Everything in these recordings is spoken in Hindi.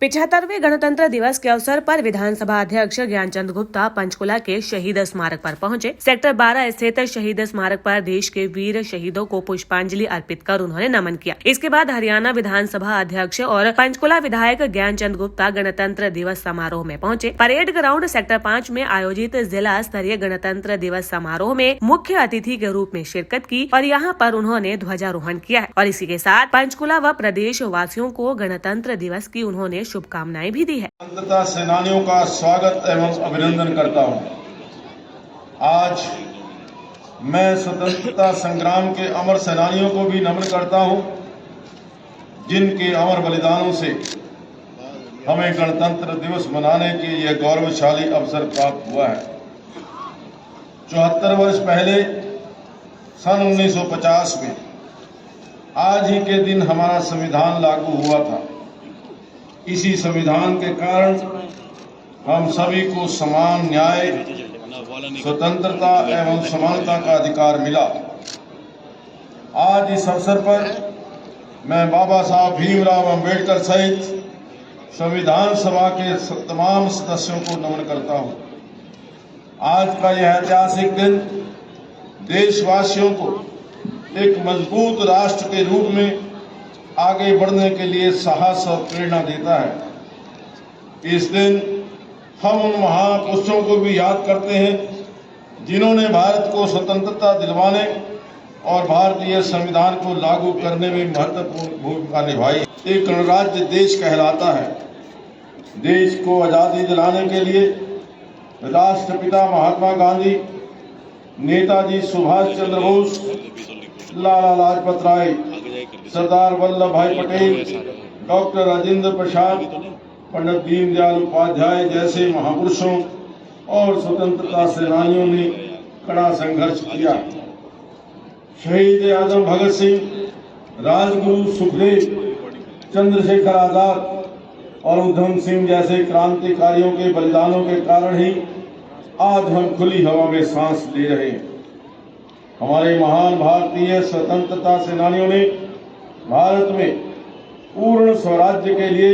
75वें गणतंत्र दिवस के अवसर पर विधानसभा अध्यक्ष ज्ञानचंद गुप्ता पंचकुला के शहीद स्मारक पर पहुंचे। सेक्टर 12 स्थित शहीद स्मारक पर देश के वीर शहीदों को पुष्पांजलि अर्पित कर उन्होंने नमन किया। इसके बाद हरियाणा विधानसभा अध्यक्ष और पंचकुला विधायक ज्ञानचंद गुप्ता गणतंत्र दिवस समारोह में पहुंचे। परेड ग्राउंड सेक्टर 5 में आयोजित जिला स्तरीय गणतंत्र दिवस समारोह में मुख्य अतिथि के रूप में शिरकत की और यहाँ पर उन्होंने ध्वजारोहण किया है और इसी के साथ पंचकुला व प्रदेश वासियों को गणतंत्र दिवस की उन्होंने शुभकामनाएं भी दी है। स्वतंत्रता सेनानियों का स्वागत एवं अभिनंदन करता हूं। आज मैं स्वतंत्रता संग्राम के अमर सेनानियों को भी नमन करता हूं, जिनके अमर बलिदानों से हमें गणतंत्र दिवस मनाने के यह गौरवशाली अवसर प्राप्त हुआ है। 74 वर्ष पहले सन 1950 में आज ही के दिन हमारा संविधान लागू हुआ था। इसी संविधान के कारण हम सभी को समान न्याय, स्वतंत्रता एवं समानता का अधिकार मिला। आज इस अवसर पर मैं बाबा साहब भीमराव अंबेडकर सहित संविधान सभा के तमाम सदस्यों को नमन करता हूं। आज का यह ऐतिहासिक दिन देशवासियों को एक मजबूत राष्ट्र के रूप में आगे बढ़ने के लिए साहस और प्रेरणा देता है। इस दिन हम उन महापुरुषों को भी याद करते हैं जिन्होंने भारत को स्वतंत्रता दिलवाने और भारतीय संविधान को लागू करने में महत्वपूर्ण भूमिका निभाई। एक गणराज्य देश कहलाता है। देश को आजादी दिलाने के लिए राष्ट्रपिता महात्मा गांधी, नेताजी सुभाष चंद्र बोस, लाला लाजपत राय, सरदार वल्लभ भाई पटेल, डॉक्टर राजेंद्र प्रसाद, पंडित दीनदयाल उपाध्याय जैसे महापुरुषों और स्वतंत्रता सेनानियों ने कड़ा संघर्ष किया। शहीद आजम भगत सिंह, राजगुरु सुखदेव, चंद्रशेखर आजाद और उधम सिंह जैसे क्रांतिकारियों के बलिदानों के कारण ही आज हम खुली हवा में सांस ले रहे हैं। हमारे महान भारतीय स्वतंत्रता सेनानियों ने भारत में पूर्ण स्वराज्य के लिए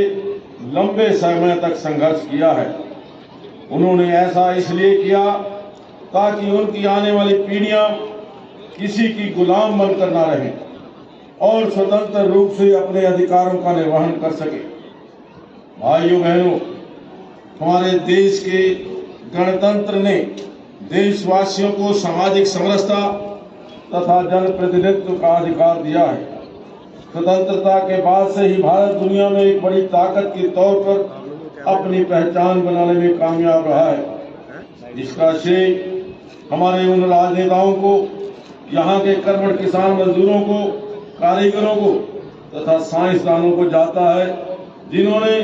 लंबे समय तक संघर्ष किया है। उन्होंने ऐसा इसलिए किया ताकि उनकी आने वाली पीढ़ियां किसी की गुलाम बनकर न रहें और स्वतंत्र रूप से अपने अधिकारों का निर्वहन कर सके। भाइयों बहनों, हमारे देश के गणतंत्र ने देशवासियों को सामाजिक समरसता तथा जनप्रतिनिधित्व का अधिकार दिया है। स्वतंत्रता के बाद से ही भारत दुनिया में एक बड़ी ताकत के तौर पर अपनी पहचान बनाने में कामयाब रहा है, जिसका श्रेय हमारे उन राजनेताओं को, यहाँ के कर्मठ किसान मजदूरों को, कारीगरों को तथा साइंसदानों को जाता है, जिन्होंने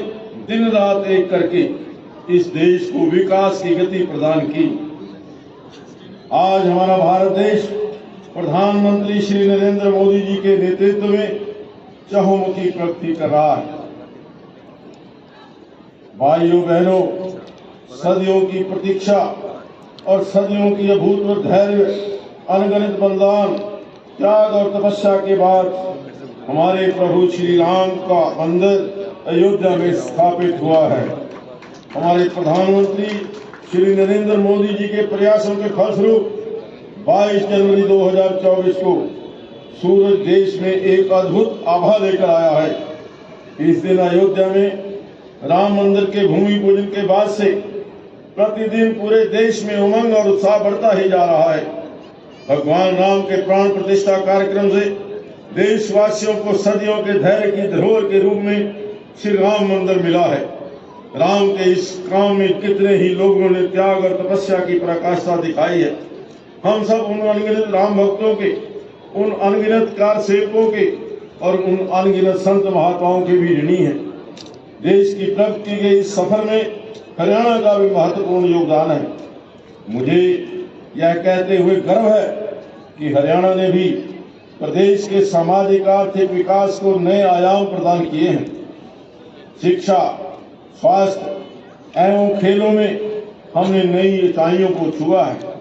दिन रात एक करके इस देश को विकास की गति प्रदान की। आज हमारा भारत देश प्रधानमंत्री श्री नरेंद्र मोदी जी के नेतृत्व में चहुमुखी प्रगति कर रहा है। भाइयों बहनों, सदियों की प्रतीक्षा और सदियों की अभूतपूर्व धैर्य, अनगिनत बलिदान, त्याग और तपस्या के बाद हमारे प्रभु श्री राम का मंदिर अयोध्या में स्थापित हुआ है। हमारे प्रधानमंत्री श्री नरेंद्र मोदी जी के प्रयासों के फलस्वरूप 22 जनवरी 2024 को सूरज देश में एक अद्भुत आभा लेकर आया है। इस दिन अयोध्या में राम मंदिर के भूमि पूजन के बाद से प्रतिदिन पूरे देश में उमंग और उत्साह बढ़ता ही जा रहा है। भगवान राम के प्राण प्रतिष्ठा कार्यक्रम से देशवासियों को सदियों के धैर्य की धरोहर के रूप में श्री राम मंदिर मिला है। राम के इस काम में कितने ही लोगों ने त्याग और तपस्या की पराकाष्ठा दिखाई है। हम सब उन अनगिनत राम भक्तों के, उन अनगिनत कार सेवकों के और उन अनगिनत संत महात्माओं के भी ऋणी हैं। देश की प्रगति के इस सफर में हरियाणा का भी महत्वपूर्ण योगदान है। मुझे यह कहते हुए गर्व है कि हरियाणा ने भी प्रदेश के सामाजिक आर्थिक विकास को नए आयाम प्रदान किए हैं। शिक्षा, स्वास्थ्य एवं खेलों में हमने नई ऊंचाइयों को छुआ है।